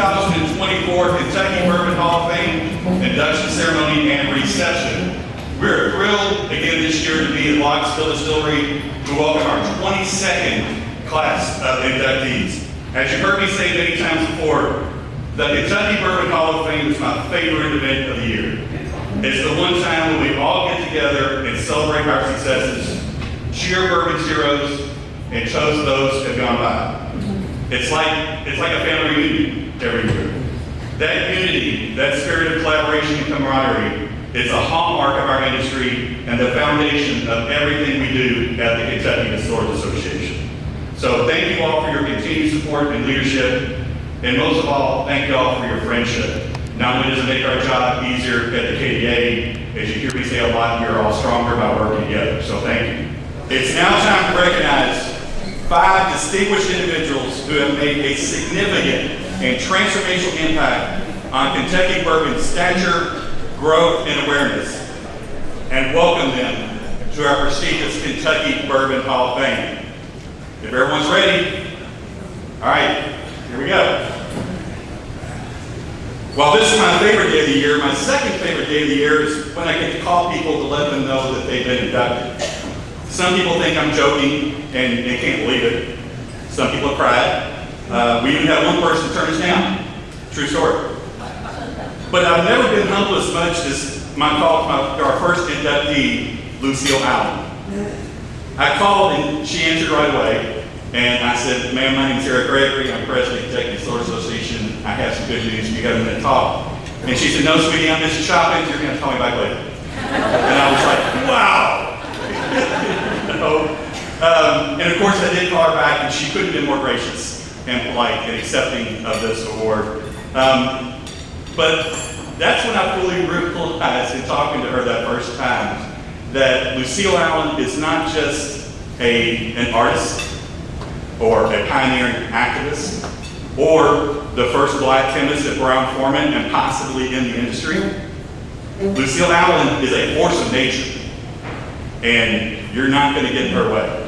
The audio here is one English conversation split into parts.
2024 Kentucky Bourbon Hall of Fame induction ceremony and reception. We're thrilled again this year to be at Knoxville Distillery to welcome our 22nd class of inductees. As you've heard me say many times before, the Kentucky Bourbon Hall of Fame is my favorite event of the year. It's the one time when we all get together and celebrate our successes, cheer bourbon heroes, and toast those who have gone by. It's like a family reunion every year. That unity, that spirit of collaboration and camaraderie is a hallmark of our industry and the foundation of everything we do at the Kentucky Distillers Association. So thank you all for your continued support and leadership, and most of all, thank you all for your friendship. Not only does it make our job easier at the KDA, as you hear me say a lot, you're all stronger by working together, so thank you. It's now time to recognize 5 distinguished individuals who have made a significant and transformational impact on Kentucky bourbon's stature, growth, and awareness, and welcome them to our prestigious Kentucky Bourbon Hall of Fame. If everyone's ready, all right, here we go. While this is my favorite day of the year, my second favorite day of the year is when I get to call people to let them know that they've been inducted. Some people think I'm joking and they can't believe it. Some people have cried. We even had one person turn us down. True story. But I've never been humbled as much as my call to our first inductee, Lucille Allen. I called and she answered right away. And I said, ma'am, my name's Gregory. I'm president of the Kentucky Distillers Association. I have some good news. You got a minute to talk. And she said, no, sweetie, I'm just shopping. You're going to call me back later. And I was like, wow. And of course, I did call her back, and she couldn't have been more gracious and polite in accepting of this award. But that's when I fully realized in talking to her that first time that Lucille Allen is not just an artist or a pioneering activist or the first black chemist at Brown-Forman and possibly in the industry. Lucille Allen is a force of nature, and you're not going to get in her way.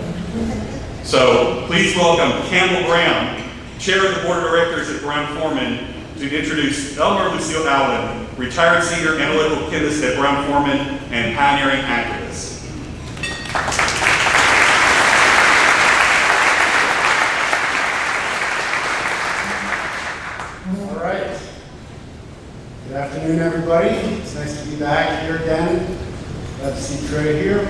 So please welcome Campbell Brown, Chair of the Board of Directors at Brown-Forman, to introduce Elmer Lucille Allen, retired senior analytical chemist at Brown-Forman and pioneering activist. All right. Good afternoon, everybody. It's nice to be back here again. Glad to see Trey here.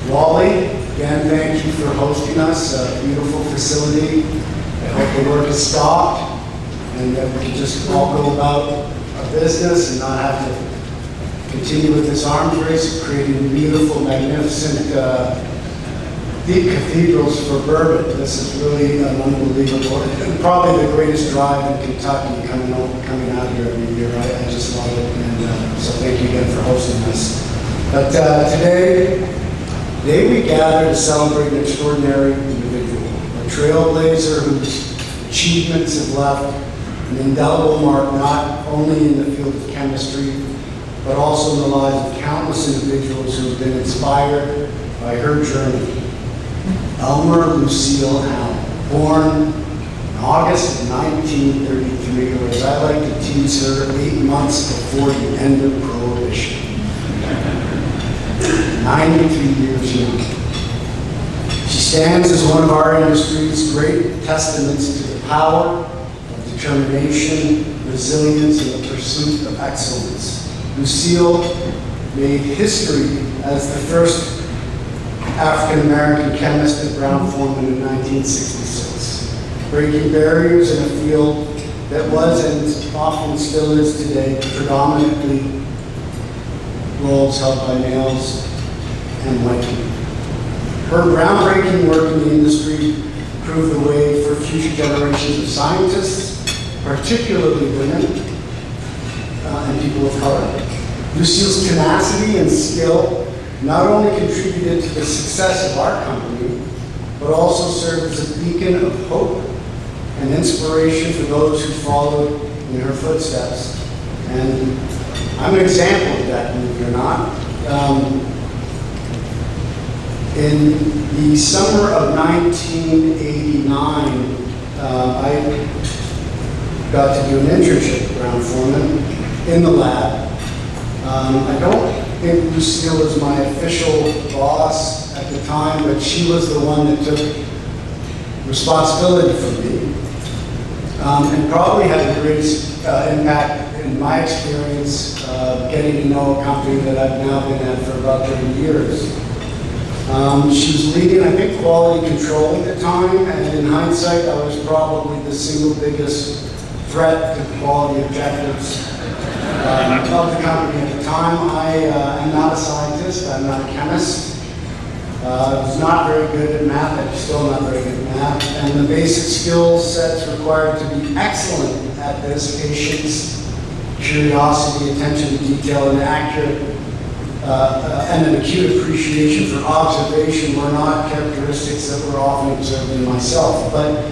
Wally, again, thank you for hosting us. A beautiful facility. I hope the work is stopped and that we can just all go about our business and not have to continue with this arms race of creating beautiful, magnificent, deep cathedrals for bourbon. This is really unbelievable. And probably the greatest drive in Kentucky coming out here every year. I just love it. And so thank you again for hosting us. But today we gather to celebrate an extraordinary individual, a trailblazer whose achievements have left an indelible mark not only in the field of chemistry, but also in the lives of countless individuals who have been inspired by her journey. Elmer Lucille Allen, born in August of 1933, or as I like to tease her, 8 months before the end of Prohibition. 93 years young. She stands as one of our industry's great testaments to the power of determination, resilience, and the pursuit of excellence. Lucille made history as the first African-American chemist at Brown-Forman in 1966, breaking barriers in a field that was and often still is today predominantly roles held by males and white people. Her groundbreaking work in the industry proved the way for future generations of scientists, particularly women and people of color. Lucille's tenacity and skill not only contributed to the success of our company, but also served as a beacon of hope and inspiration for those who followed in her footsteps. And I'm an example of that, believe it or not. In the summer of 1989, I got to do an internship at Brown-Forman in the lab. I don't think Lucille was my official boss at the time, but she was the one that took responsibility for me, and probably had the greatest impact in my experience getting to know a company that I've now been at for about 30 years. She was leading, I think, quality control at the time, and in hindsight, I was probably the single biggest threat to the quality objectives of the company at the time. I am not a scientist, I'm not a chemist. I was not very good at math, I'm still not very good at math, and the basic skill sets required to be excellent at this: patience, curiosity, attention to detail, and accurate and an acute appreciation for observation were not characteristics that were often observed in myself. But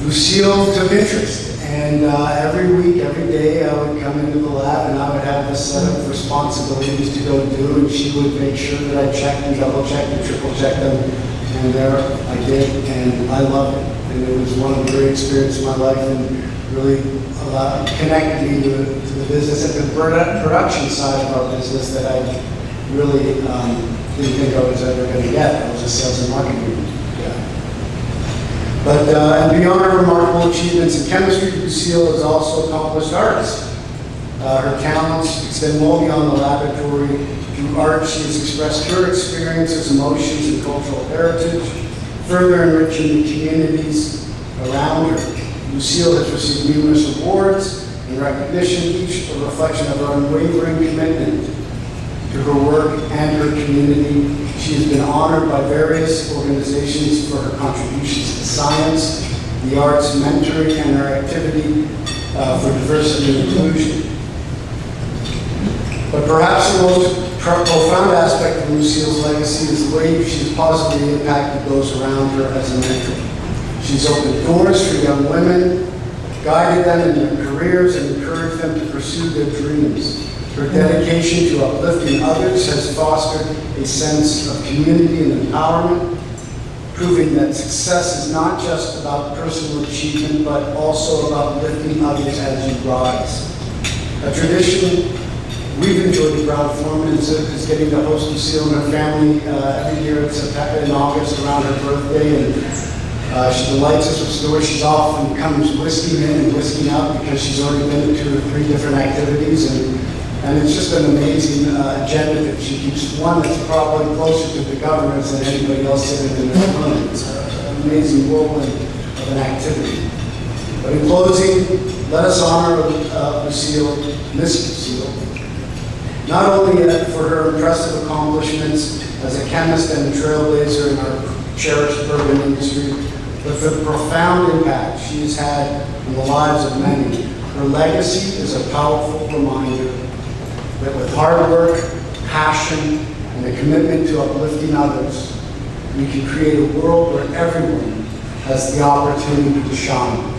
Lucille took interest. And every week, every day, I would come into the lab and I would have this set of responsibilities to go do, and she would make sure that I checked and double-checked and triple-checked them. And there I did, and I loved it. And it was one of the great experiences of my life, and really connected me to the business and the production side of our business that I really didn't think I was ever going to get. I was a sales and marketing guy. But and beyond her remarkable achievements in chemistry, Lucille is also an accomplished artist. Her talents extend well beyond the laboratory. Through art, she has expressed her experiences, emotions, and cultural heritage, further enriching the communities around her. Lucille has received numerous awards and recognition, each a reflection of her unwavering commitment to her work and her community. She has been honored by various organizations for her contributions to science, the arts, mentoring, and her activity for diversity and inclusion. But perhaps the most profound aspect of Lucille's legacy is the way she has positively impacted those around her as a mentor. She's opened doors for young women, guided them in their careers, and encouraged them to pursue their dreams. Her dedication to uplifting others has fostered a sense of community and empowerment, proving that success is not just about personal achievement, but also about lifting others as you rise. A tradition we've enjoyed at Brown-Forman is getting to host Lucille and her family every year in August around her birthday, and she delights us with stories. She's often comes whisking in and whisking out because she's already been to 2 or 3 different activities, and it's just an amazing agenda that she keeps. One that's probably closer to the governance than anybody else sitting in this room. It's an amazing whirlwind of an activity. But in closing, let us honor Lucille, Miss Lucille, not only for her impressive accomplishments as a chemist and a trailblazer in our cherished bourbon industry, but for the profound impact she has had on the lives of many. Her legacy is a powerful reminder that with hard work, passion, and a commitment to uplifting others, we can create a world where everyone has the opportunity to shine.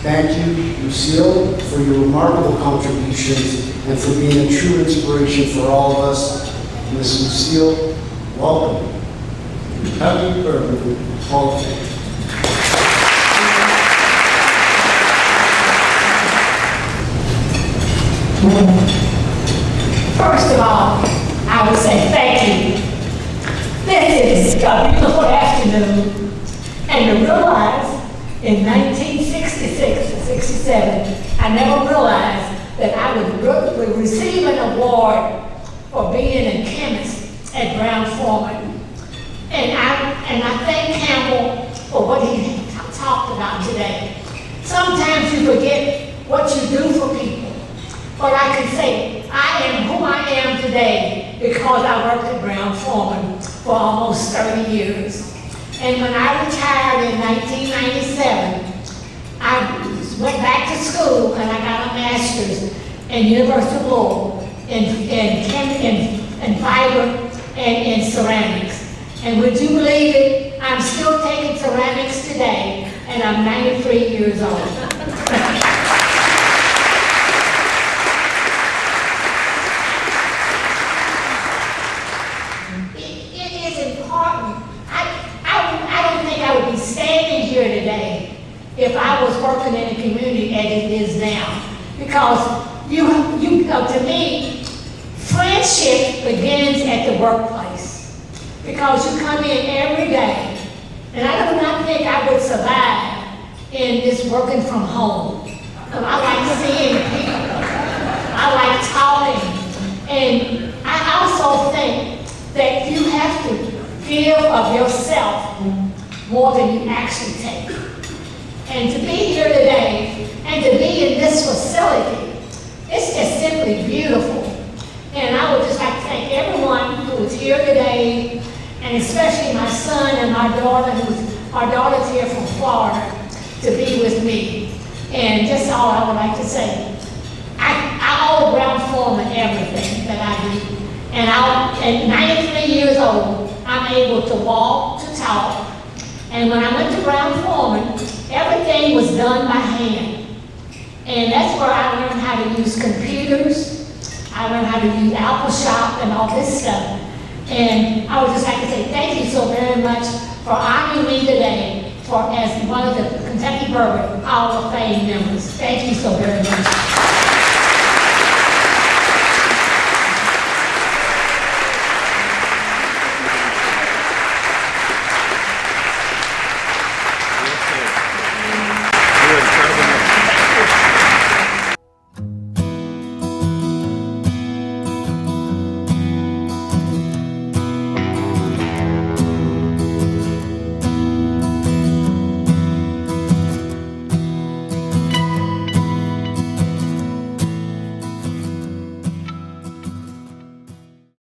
Thank you, Lucille, for your remarkable contributions and for being a true inspiration for all of us. Miss Lucille, welcome. Happy Bourbon Hall of Fame. First of all, I would say thank you. This is a beautiful afternoon, and to realize in 1966 and 67, I never realized that I would receive an award for being a chemist at Brown-Forman. And I thank Campbell for what he talked about today. Sometimes you forget what you do for people. But I can say I am who I am today because I worked at Brown-Forman for almost 30 years. And when I retired in 1997, I went back to school and I got a master's in University of Louisville in fiber and in ceramics. And would you believe it? I'm still taking ceramics today, and I'm 93 years old. It is important. I don't think I would be standing here today if I was working in a community as it is now. Because to me, friendship begins at the workplace. Because you come in every day, and I do not think I would survive in this working from home. I like seeing people. I like talking. And I also think that you have to give of yourself more than you actually take. And to be here today, and to be in this facility, it's just simply beautiful. And I would just like to thank everyone who is here today, and especially my son and my daughter, our daughter's here from Florida, to be with me. And just all I would like to say, I owe Brown-Forman everything that I do. And at 93 years old, I'm able to walk, to talk. And when I went to Brown-Forman, everything was done by hand. And that's where I learned how to use computers. I learned how to use Apple Shop and all this stuff. And I would just like to say thank you so very much for honoring me today as one of the Kentucky Bourbon Hall of Fame members. Thank you so very much.